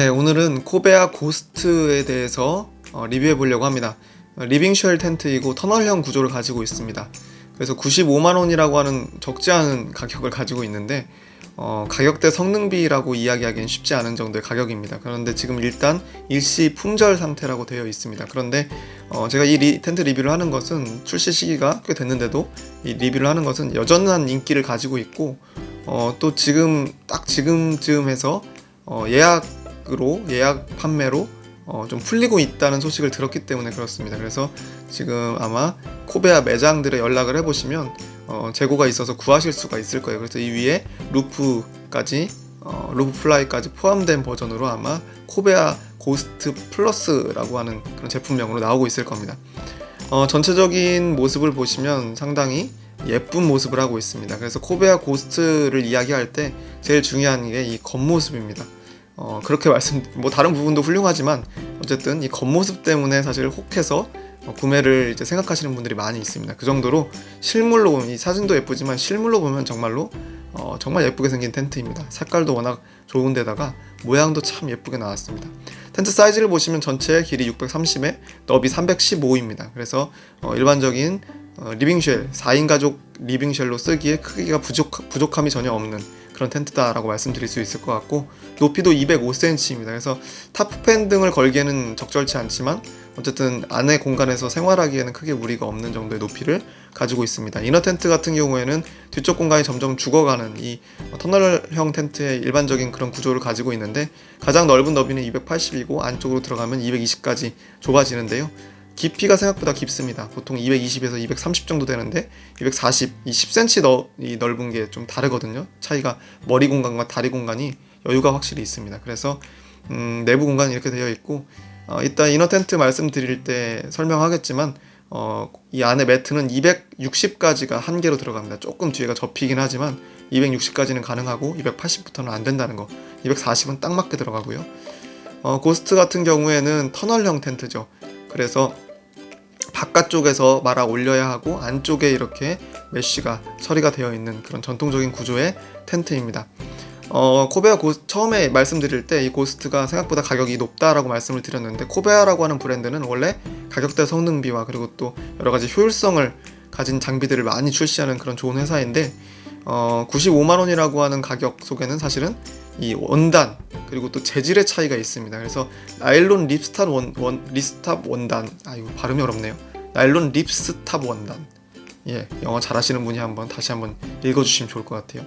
네, 오늘은 코베아 고스트에 대해서 리뷰해 보려고 합니다. 리빙쉘 텐트이고 터널형 구조를 가지고 있습니다. 그래서 95만원이라고 하는 적지 않은 가격을 가지고 있는데 가격대 성능비라고 이야기하기엔 쉽지 않은 정도의 가격입니다. 그런데 지금 일단 일시 품절 상태라고 되어 있습니다. 그런데 제가 이 텐트 리뷰를 하는 것은 출시 시기가 꽤 됐는데도 이 리뷰를 하는 것은 여전한 인기를 가지고 있고 또 지금쯤 해서 예약 판매로 좀 풀리고 있다는 소식을 들었기 때문에 그렇습니다. 그래서 지금 아마 코베아 매장들에 연락을 해보시면 재고가 있어서 구하실 수가 있을 거예요. 그래서 이 위에 루프 플라이까지 포함된 버전으로 아마 코베아 고스트 플러스라고 하는 그런 제품명으로 나오고 있을 겁니다. 전체적인 모습을 보시면 상당히 예쁜 모습을 하고 있습니다. 그래서 코베아 고스트를 이야기할 때 제일 중요한 게 이 겉모습입니다. 그렇게 다른 부분도 훌륭하지만 어쨌든 이 겉모습 때문에 사실 혹해서 구매를 이제 생각하시는 분들이 많이 있습니다. 그 정도로 실물로 보면, 이 사진도 예쁘지만 실물로 보면 정말 예쁘게 생긴 텐트입니다. 색깔도 워낙 좋은데다가 모양도 참 예쁘게 나왔습니다. 텐트 사이즈를 보시면 전체 길이 630에 너비 315입니다. 그래서 일반적인 리빙쉘 4인 가족 리빙쉘로 쓰기에 크기가 부족함이 전혀 없는 그런 텐트다라고 말씀드릴 수 있을 것 같고, 높이도 205cm입니다. 그래서 타프팬 등을 걸기에는 적절치 않지만 어쨌든 안에 공간에서 생활하기에는 크게 무리가 없는 정도의 높이를 가지고 있습니다. 이너 텐트 같은 경우에는 뒤쪽 공간이 점점 죽어가는 이 터널형 텐트의 일반적인 그런 구조를 가지고 있는데, 가장 넓은 너비는 280이고 안쪽으로 들어가면 220까지 좁아지는데요. 깊이가 생각보다 깊습니다. 보통 220에서 230 정도 되는데 240, 이 10cm 넓은 게 좀 다르거든요. 차이가 머리 공간과 다리 공간이 여유가 확실히 있습니다. 그래서 내부 공간이 이렇게 되어 있고, 이따 이너 텐트 말씀드릴 때 설명하겠지만 이 안에 매트는 260까지가 한계로 들어갑니다. 조금 뒤에가 접히긴 하지만 260까지는 가능하고 280부터는 안 된다는 거. 240은 딱 맞게 들어가고요. 고스트 같은 경우에는 터널형 텐트죠. 그래서 바깥쪽에서 말아 올려야 하고 안쪽에 이렇게 메쉬가 처리가 되어 있는 그런 전통적인 구조의 텐트입니다. 코베아 처음에 말씀드릴 때 이 고스트가 생각보다 가격이 높다라고 말씀을 드렸는데, 코베아라고 하는 브랜드는 원래 가격대 성능비와 그리고 또 여러가지 효율성을 가진 장비들을 많이 출시하는 그런 좋은 회사인데, 95만원이라고 하는 가격 속에는 사실은 이 원단 그리고 또 재질의 차이가 있습니다. 그래서 나일론 립스탑 원단, 이거 발음이 어렵네요. 나일론 립스탑 원단, 영어 잘하시는 분이 다시 한번 읽어주시면 좋을 것 같아요.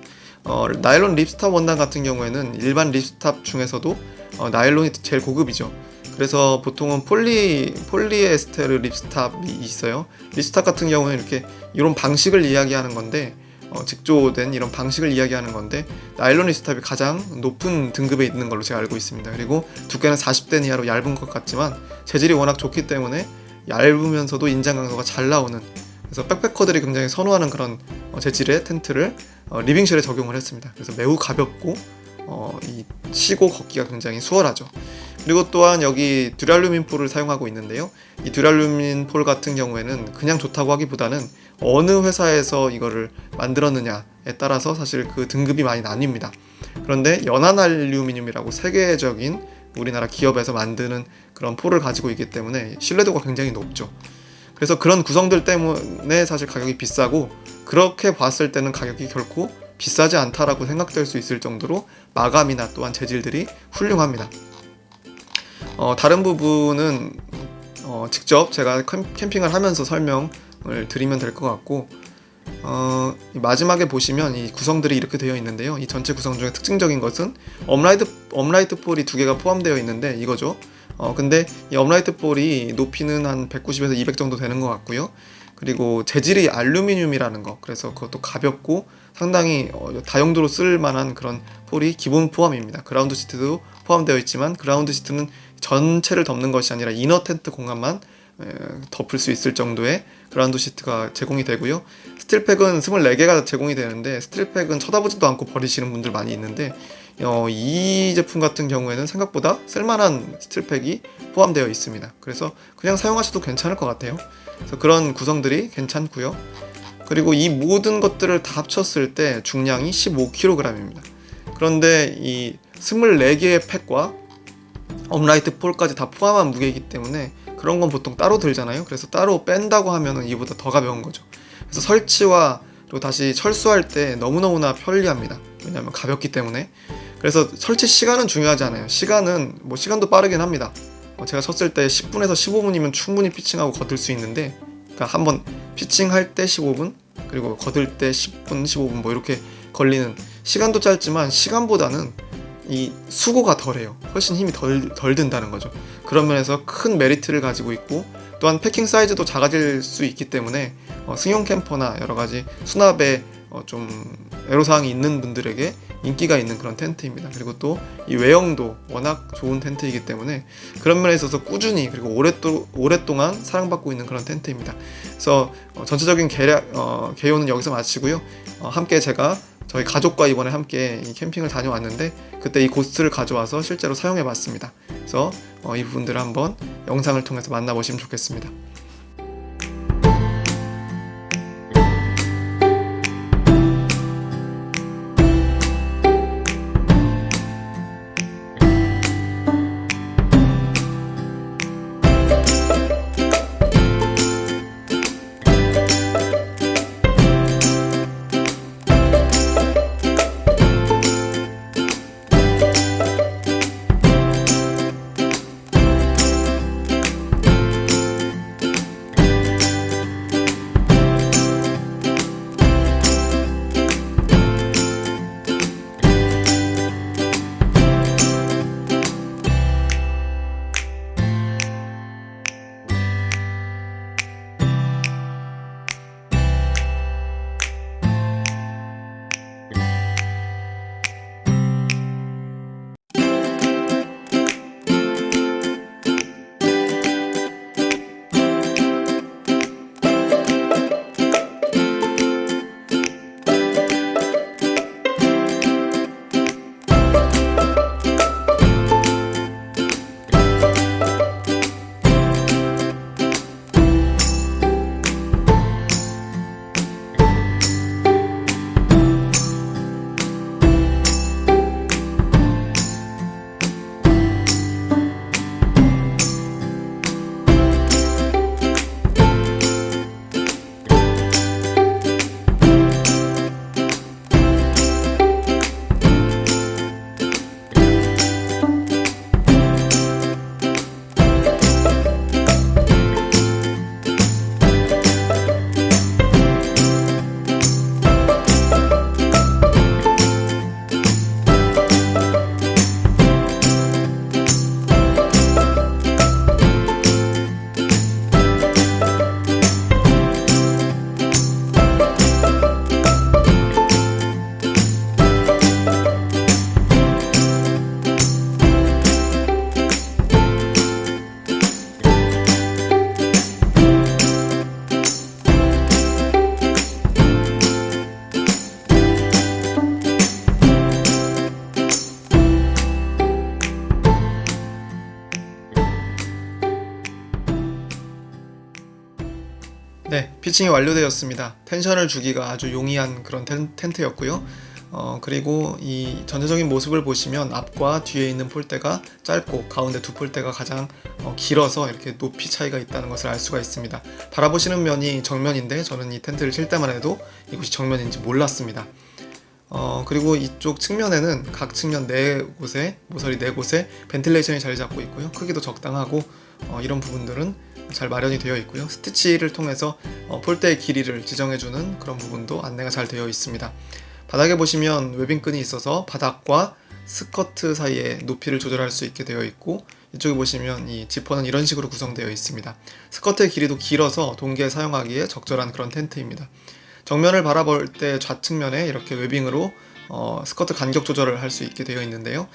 나일론 립스탑 원단 같은 경우에는 일반 립스탑 중에서도 나일론이 제일 고급이죠. 그래서 보통은 폴리에스테르 립스탑이 있어요. 립스탑 같은 경우는 이런 방식을 이야기하는 건데, 직조된 이런 방식을 이야기하는 건데, 나일론 립스탑이 가장 높은 등급에 있는 걸로 제가 알고 있습니다. 그리고 두께는 40대 이하로 얇은 것 같지만 재질이 워낙 좋기 때문에 얇으면서도 인장 강도가 잘 나오는, 그래서 백패커들이 굉장히 선호하는 그런 재질의 텐트를 리빙쉘에 적용을 했습니다. 그래서 매우 가볍고 치고 걷기가 굉장히 수월하죠. 그리고 또한 여기 듀랄루민 폴을 사용하고 있는데요. 이 듀랄루민 폴 같은 경우에는 그냥 좋다고 하기보다는 어느 회사에서 이거를 만들었느냐에 따라서 사실 그 등급이 많이 나뉩니다. 그런데 연한 알루미늄이라고 세계적인 우리나라 기업에서 만드는 그런 폴을 가지고 있기 때문에 신뢰도가 굉장히 높죠. 그래서 그런 구성들 때문에 사실 가격이 비싸고, 그렇게 봤을 때는 가격이 결코 비싸지 않다라고 생각될 수 있을 정도로 마감이나 또한 재질들이 훌륭합니다. 다른 부분은 직접 제가 캠핑을 하면서 설명을 드리면 될 것 같고, 마지막에 보시면 이 구성들이 이렇게 되어 있는데요. 이 전체 구성 중에 특징적인 것은 업라이트 폴이 두 개가 포함되어 있는데 이거죠. 근데 이 업라이트 폴이 높이는 한 190에서 200 정도 되는 것 같고요. 그리고 재질이 알루미늄이라는 거, 그래서 그것도 가볍고 상당히 다용도로 쓸 만한 그런 폴이 기본 포함입니다. 그라운드 시트도 포함되어 있지만 그라운드 시트는 전체를 덮는 것이 아니라 이너 텐트 공간만 덮을 수 있을 정도의 그라운드 시트가 제공이 되고요. 스틸팩은 24개가 제공이 되는데, 스틸팩은 쳐다보지도 않고 버리시는 분들 많이 있는데, 이 제품 같은 경우에는 생각보다 쓸만한 스틸팩이 포함되어 있습니다. 그래서 그냥 사용하셔도 괜찮을 것 같아요. 그래서 그런 구성들이 괜찮고요. 그리고 이 모든 것들을 다 합쳤을 때 중량이 15kg입니다. 그런데 이 24개의 팩과 업라이트 폴까지 다 포함한 무게이기 때문에 그런 건 보통 따로 들잖아요. 그래서 따로 뺀다고 하면은 이보다 더 가벼운 거죠. 그래서 설치와 그리고 다시 철수할 때 너무너무나 편리합니다. 왜냐하면 가볍기 때문에. 그래서 설치 시간은 중요하지 않아요. 시간도 빠르긴 합니다. 제가 쳤을 때 10분에서 15분이면 충분히 피칭하고 거들 수 있는데, 그러니까 한번 피칭할 때 15분, 그리고 거들 때 10분, 15분 뭐 이렇게 걸리는, 시간도 짧지만 시간보다는 이 수고가 덜해요. 훨씬 힘이 덜 든다는 거죠. 그런 면에서 큰 메리트를 가지고 있고, 또한 패킹 사이즈도 작아질 수 있기 때문에 승용 캠퍼나 여러 가지 수납에 좀 애로사항이 있는 분들에게 인기가 있는 그런 텐트입니다. 그리고 또 이 외형도 워낙 좋은 텐트이기 때문에 그런 면에 있어서 꾸준히 그리고 오랫동안 사랑받고 있는 그런 텐트입니다. 그래서 전체적인 개요는 여기서 마치고요. 함께 저희 가족과 이번에 함께 이 캠핑을 다녀왔는데, 그때 이 고스트를 가져와서 실제로 사용해 봤습니다. 그래서 이 부분들을 한번 영상을 통해서 만나보시면 좋겠습니다. 네, 피칭이 완료되었습니다. 텐션을 주기가 아주 용이한 그런 텐트였고요. 그리고 이 전체적인 모습을 보시면 앞과 뒤에 있는 폴대가 짧고 가운데 두 폴대가 가장 길어서 이렇게 높이 차이가 있다는 것을 알 수가 있습니다. 바라보시는 면이 정면인데 저는 이 텐트를 칠 때만 해도 이곳이 정면인지 몰랐습니다. 그리고 이쪽 측면에는 각 측면 4곳에, 모서리 4곳에 벤틸레이션이 자리 잡고 있고요. 크기도 적당하고 이런 부분들은 잘 마련이 되어 있고요. 스티치를 통해서 폴대의 길이를 지정해주는 그런 부분도 안내가 잘 되어 있습니다. 바닥에 보시면 웨빙끈이 있어서 바닥과 스커트 사이의 높이를 조절할 수 있게 되어 있고, 이쪽에 보시면 이 지퍼는 이런 식으로 구성되어 있습니다. 스커트의 길이도 길어서 동계에 사용하기에 적절한 그런 텐트입니다. 정면을 바라볼 때 좌측면에 이렇게 웨빙으로 스커트 간격 조절을 할 수 있게 되어 있는데요.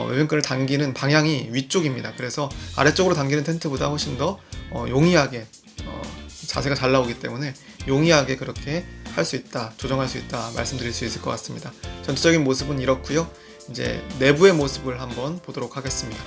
웨빙끈을 당기는 방향이 위쪽입니다. 그래서 아래쪽으로 당기는 텐트보다 훨씬 더 용이하게 자세가 잘 나오기 때문에 용이하게 그렇게 할 수 있다, 조정할 수 있다 말씀드릴 수 있을 것 같습니다. 전체적인 모습은 이렇고요. 이제 내부의 모습을 한번 보도록 하겠습니다.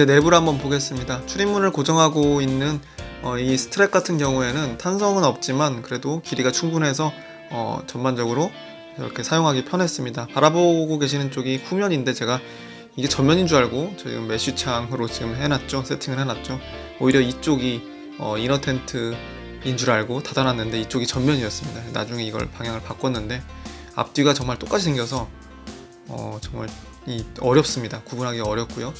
이제 내부를 한번 보겠습니다. 출입문을 고정하고 있는 이 스트랩 같은 경우에는 탄성은 없지만 그래도 길이가 충분해서 전반적으로 이렇게 사용하기 편했습니다. 바라보고 계시는 쪽이 후면인데 제가 이게 전면인 줄 알고 지금 메쉬 창으로 지금 해놨죠. 세팅을 해놨죠. 오히려 이쪽이 이너 텐트인 줄 알고 닫아놨는데 이쪽이 전면이었습니다. 나중에 이걸 방향을 바꿨는데 앞뒤가 정말 똑같이 생겨서 정말 어렵습니다. 구분하기 어렵고요.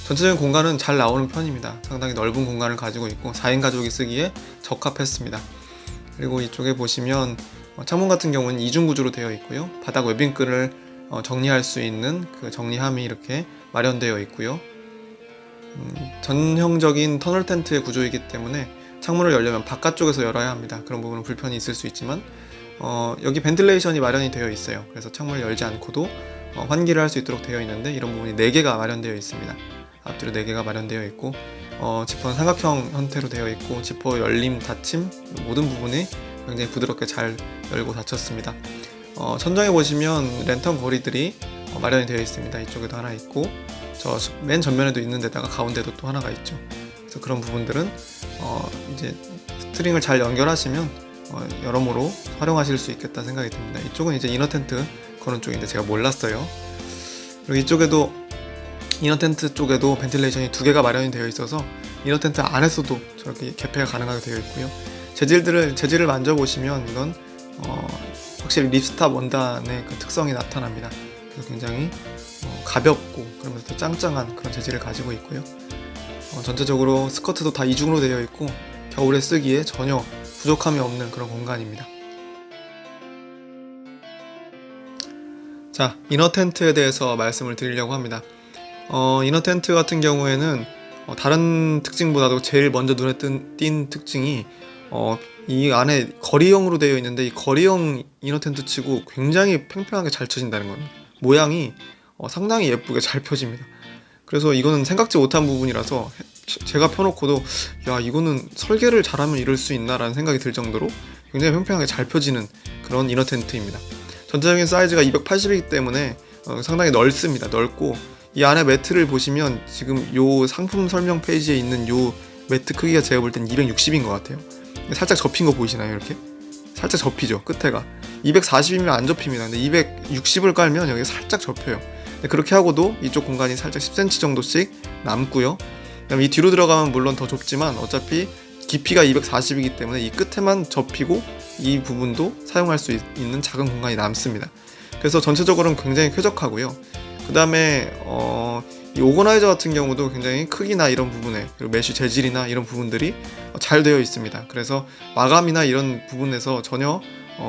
전체적인 공간은 잘 나오는 편입니다. 상당히 넓은 공간을 가지고 있고 4인 가족이 쓰기에 적합했습니다. 그리고 이쪽에 보시면 창문 같은 경우는 이중 구조로 되어 있고요. 바닥 웨빙끈을 정리할 수 있는 그 정리함이 이렇게 마련되어 있고요. 전형적인 터널 텐트의 구조이기 때문에 창문을 열려면 바깥쪽에서 열어야 합니다. 그런 부분은 불편이 있을 수 있지만 여기 벤틸레이션이 마련이 되어 있어요. 그래서 창문을 열지 않고도 환기를 할 수 있도록 되어 있는데 이런 부분이 4개가 마련되어 있습니다. 앞뒤로 4개가 마련되어 있고 지퍼는 삼각형 형태로 되어 있고 지퍼 열림, 닫힘 모든 부분이 굉장히 부드럽게 잘 열고 닫혔습니다. 천장에 보시면 랜턴 고리들이 마련이 되어 있습니다. 이쪽에도 하나 있고 저 맨 전면에도 있는 데다가 가운데도 또 하나가 있죠. 그래서 그런 부분들은 이제 스트링을 잘 연결하시면 여러모로 활용하실 수 있겠다 생각이 듭니다. 이쪽은 이제 이너 텐트 거는 쪽인데 제가 몰랐어요. 그리고 이쪽에도 이너 텐트 쪽에도 벤틸레이션이 2개가 마련이 되어 있어서 이너 텐트 안에서도 저렇게 개폐가 가능하게 되어 있고요. 재질을 만져보시면 이건 확실히 립스탑 원단의 그 특성이 나타납니다. 그래서 굉장히 가볍고 그러면서 또 짱짱한 그런 재질을 가지고 있고요. 전체적으로 스커트도 다 이중으로 되어 있고 겨울에 쓰기에 전혀 부족함이 없는 그런 공간입니다. 자, 이너 텐트에 대해서 말씀을 드리려고 합니다. 이너 텐트 같은 경우에는 다른 특징보다도 제일 먼저 눈에 띈 특징이 이 안에 거리형으로 되어 있는데 이 거리형 이너 텐트 치고 굉장히 팽팽하게 잘 쳐진다는 겁니다. 모양이 상당히 예쁘게 잘 펴집니다. 그래서 이거는 생각지 못한 부분이라서 제가 펴놓고도 야 이거는 설계를 잘하면 이럴 수 있나 라는 생각이 들 정도로 굉장히 팽팽하게 잘 펴지는 그런 이너 텐트입니다. 전체적인 사이즈가 280이기 때문에 상당히 넓습니다. 넓고 이 안에 매트를 보시면 지금 요 상품 설명 페이지에 있는 요 매트 크기가 제가 볼 땐 260인 것 같아요. 살짝 접힌 거 보이시나요? 이렇게 살짝 접히죠. 끝에가 240이면 안 접힙니다. 근데 260을 깔면 여기 살짝 접혀요. 근데 그렇게 하고도 이쪽 공간이 살짝 10cm 정도씩 남고요. 그다음에 이 뒤로 들어가면 물론 더 좁지만 어차피 깊이가 240이기 때문에 이 끝에만 접히고 이 부분도 사용할 수 있는 작은 공간이 남습니다. 그래서 전체적으로는 굉장히 쾌적하고요. 그 다음에 이 오거나이저 같은 경우도 굉장히 크기나 이런 부분에 그리고 메쉬 재질이나 이런 부분들이 잘 되어 있습니다. 그래서 마감이나 이런 부분에서 전혀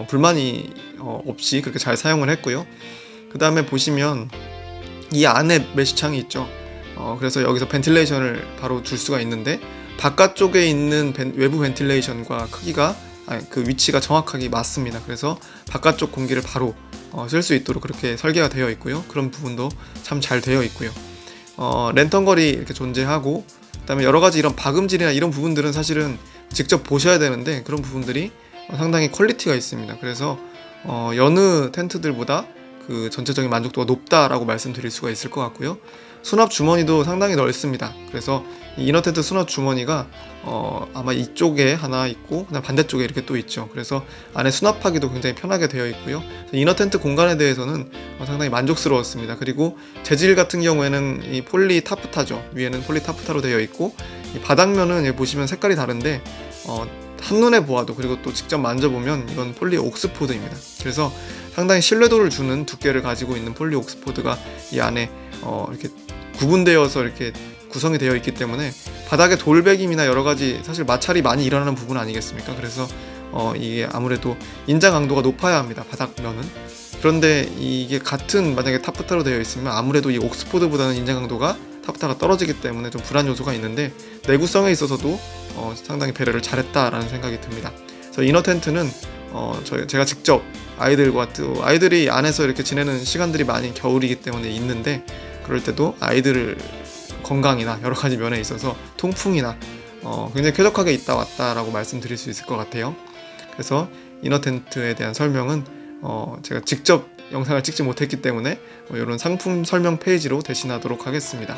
불만이 없이 그렇게 잘 사용을 했고요. 그 다음에 보시면 이 안에 메쉬창이 있죠. 그래서 여기서 벤틸레이션을 바로 줄 수가 있는데 바깥쪽에 있는 외부 벤틸레이션과 크기가 그 위치가 정확하게 맞습니다. 그래서 바깥쪽 공기를 바로 쓸 수 있도록 그렇게 설계가 되어 있고요. 그런 부분도 참 잘 되어 있고요. 랜턴걸이 이렇게 존재하고 그다음에 여러 가지 이런 박음질이나 이런 부분들은 사실은 직접 보셔야 되는데 그런 부분들이 상당히 퀄리티가 있습니다. 그래서 여느 텐트들보다 그 전체적인 만족도가 높다라고 말씀드릴 수가 있을 것 같고요. 수납 주머니도 상당히 넓습니다. 그래서 이 이너 텐트 수납 주머니가 아마 이쪽에 하나 있고 그다음 반대쪽에 이렇게 또 있죠. 그래서 안에 수납하기도 굉장히 편하게 되어 있고요. 이너 텐트 공간에 대해서는 상당히 만족스러웠습니다. 그리고 재질 같은 경우에는 이 폴리 타프타죠. 위에는 폴리 타프타로 되어 있고 이 바닥면은 보시면 색깔이 다른데 한눈에 보아도 그리고 또 직접 만져보면 이건 폴리 옥스포드입니다. 그래서 상당히 신뢰도를 주는 두께를 가지고 있는 폴리 옥스포드가 이 안에 이렇게 구분되어서 이렇게 구성이 되어 있기 때문에 바닥에 돌배김이나 여러 가지 사실 마찰이 많이 일어나는 부분 아니겠습니까? 그래서 이게 아무래도 인장 강도가 높아야 합니다. 바닥면은. 그런데 이게 같은 만약에 타프타로 되어 있으면 아무래도 이 옥스포드보다는 인장 강도가 타프타가 떨어지기 때문에 좀 불안 요소가 있는데 내구성에 있어서도 상당히 배려를 잘했다라는 생각이 듭니다. 그래서 이너 텐트는 제가 직접 아이들과 또 아이들이 안에서 이렇게 지내는 시간들이 많이 겨울이기 때문에 있는데 그럴 때도 아이들 건강이나 여러 가지 면에 있어서 통풍이나 굉장히 쾌적하게 있다 왔다라고 말씀드릴 수 있을 것 같아요. 그래서 이너 텐트에 대한 설명은 제가 직접 영상을 찍지 못했기 때문에 이런 상품 설명 페이지로 대신하도록 하겠습니다.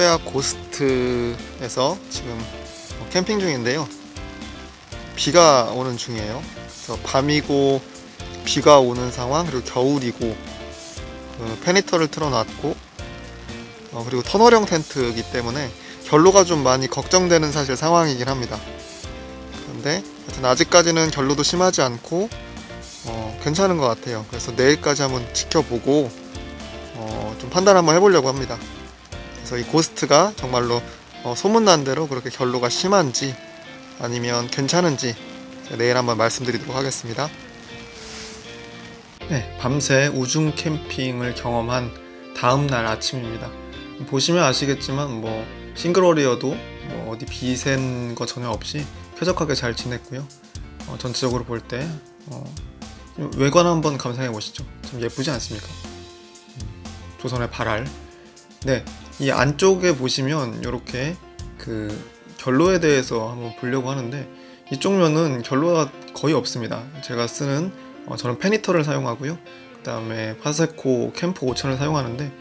코베아 고스트에서 지금 캠핑 중인데요. 비가 오는 중이에요. 그래서 밤이고 비가 오는 상황, 그리고 겨울이고 페니터를 틀어놨고 그리고 터널형 텐트이기 때문에 결로가 좀 많이 걱정되는 사실 상황이긴 합니다. 그런데 하여튼 아직까지는 결로도 심하지 않고 괜찮은 것 같아요. 그래서 내일까지 한번 지켜보고 좀 판단 한번 해보려고 합니다. 그래서 이 고스트가 정말로 소문난 대로 그렇게 결로가 심한지 아니면 괜찮은지 내일 한번 말씀드리도록 하겠습니다. 네, 밤새 우중 캠핑을 경험한 다음날 아침입니다. 보시면 아시겠지만 싱글월이어도 어디 비샌 거 전혀 없이 쾌적하게 잘 지냈고요. 전체적으로 볼 때 외관 한번 감상해 보시죠. 좀 예쁘지 않습니까? 조선의 발알. 네, 이 안쪽에 보시면 이렇게 그 결로에 대해서 한번 보려고 하는데 이쪽 면은 결로가 거의 없습니다. 제가 쓰는 저는 페니터를 사용하고요. 그 다음에 파세코 캠프 5000을 사용하는데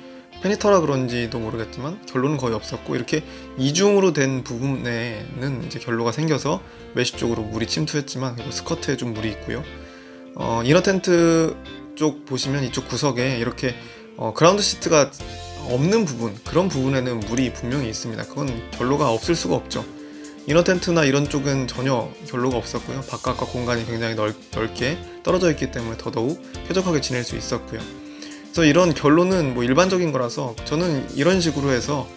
페니터라 그런지도 모르겠지만 결로는 거의 없었고, 이렇게 이중으로 된 부분에는 이제 결로가 생겨서 메쉬 쪽으로 물이 침투했지만 그리고 스커트에 좀 물이 있고요. 이너 텐트 쪽 보시면 이쪽 구석에 이렇게 그라운드 시트가 없는 부분, 그런 부분에는 물이 분명히 있습니다. 그건 결로가 없을 수가 없죠. 이너 텐트나 이런 쪽은 전혀 결로가 없었고요. 바깥과 공간이 굉장히 넓게 떨어져 있기 때문에 더더욱 쾌적하게 지낼 수 있었고요. 그래서 이런 결로는 일반적인 거라서 저는 이런 식으로 해서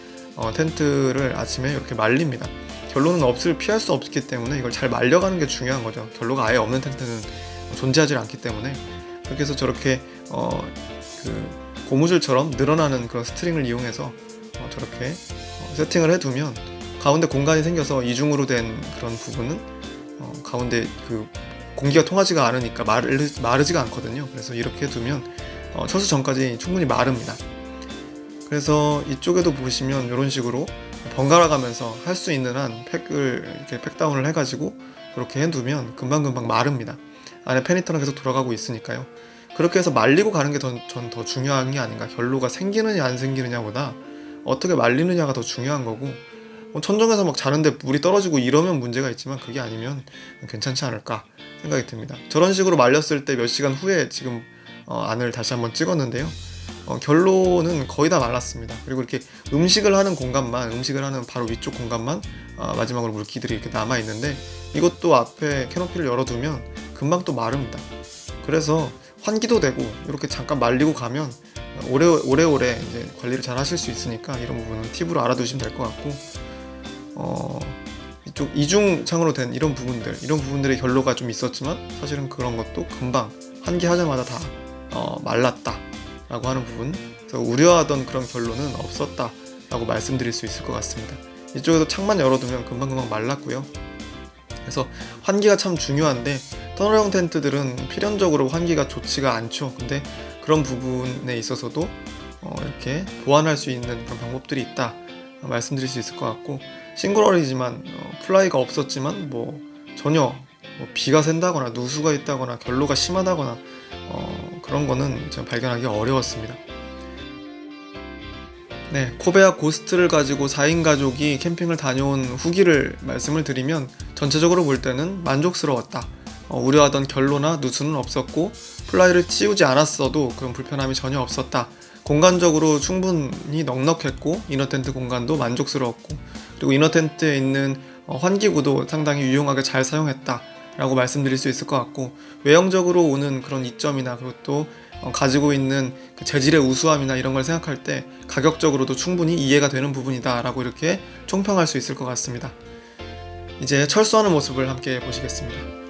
텐트를 아침에 이렇게 말립니다. 결로는 피할 수 없기 때문에 이걸 잘 말려가는 게 중요한 거죠. 결로가 아예 없는 텐트는 존재하지 않기 때문에. 그렇게 해서 저렇게 고무줄처럼 늘어나는 그런 스트링을 이용해서 저렇게 세팅을 해두면 가운데 공간이 생겨서 이중으로 된 그런 부분은 가운데 공기가 통하지가 않으니까 마르지가 않거든요. 그래서 이렇게 두면 철수 전까지 충분히 마릅니다. 그래서 이쪽에도 보시면 이런 식으로 번갈아 가면서 할 수 있는 한 팩을 이렇게 팩다운을 해가지고 이렇게 해두면 금방금방 마릅니다. 안에 페니터는 계속 돌아가고 있으니까요. 그렇게 해서 말리고 가는 게 전 더 중요한 게 아닌가. 결로가 생기느냐 안 생기느냐보다 어떻게 말리느냐가 더 중요한 거고, 천정에서 막 자는데 물이 떨어지고 이러면 문제가 있지만 그게 아니면 괜찮지 않을까 생각이 듭니다. 저런 식으로 말렸을 때 몇 시간 후에 지금 안을 다시 한번 찍었는데요. 결로는 거의 다 말랐습니다. 그리고 이렇게 음식을 하는 바로 위쪽 공간만 마지막으로 물기들이 이렇게 남아있는데, 이것도 앞에 캐노피를 열어두면 금방 또 마릅니다. 그래서 환기도 되고 이렇게 잠깐 말리고 가면 오래오래 이제 관리를 잘 하실 수 있으니까 이런 부분은 팁으로 알아두시면 될 것 같고, 이쪽 이중창으로 된 이런 부분들의 결로가 좀 있었지만 사실은 그런 것도 금방 환기하자마자 다 말랐다 라고 하는 부분, 그래서 우려하던 그런 결로는 없었다 라고 말씀드릴 수 있을 것 같습니다. 이쪽에도 창만 열어두면 금방금방 말랐고요. 그래서 환기가 참 중요한데 터널형 텐트들은 필연적으로 환기가 좋지가 않죠. 근데 그런 부분에 있어서도 이렇게 보완할 수 있는 그런 방법들이 있다 말씀드릴 수 있을 것 같고, 싱글월이지만 플라이가 없었지만 전혀 비가 샌다거나 누수가 있다거나 결로가 심하다거나 그런 거는 제가 발견하기 어려웠습니다. 네, 코베아 고스트를 가지고 4인 가족이 캠핑을 다녀온 후기를 말씀을 드리면 전체적으로 볼 때는 만족스러웠다. 우려하던 결로나 누수는 없었고 플라이를 씌우지 않았어도 그런 불편함이 전혀 없었다. 공간적으로 충분히 넉넉했고 이너 텐트 공간도 만족스러웠고, 그리고 이너 텐트에 있는 환기구도 상당히 유용하게 잘 사용했다 라고 말씀드릴 수 있을 것 같고, 외형적으로 오는 그런 이점이나 그리고 또 가지고 있는 그 재질의 우수함이나 이런 걸 생각할 때 가격적으로도 충분히 이해가 되는 부분이다 라고 이렇게 총평할 수 있을 것 같습니다. 이제 철수하는 모습을 함께 보시겠습니다.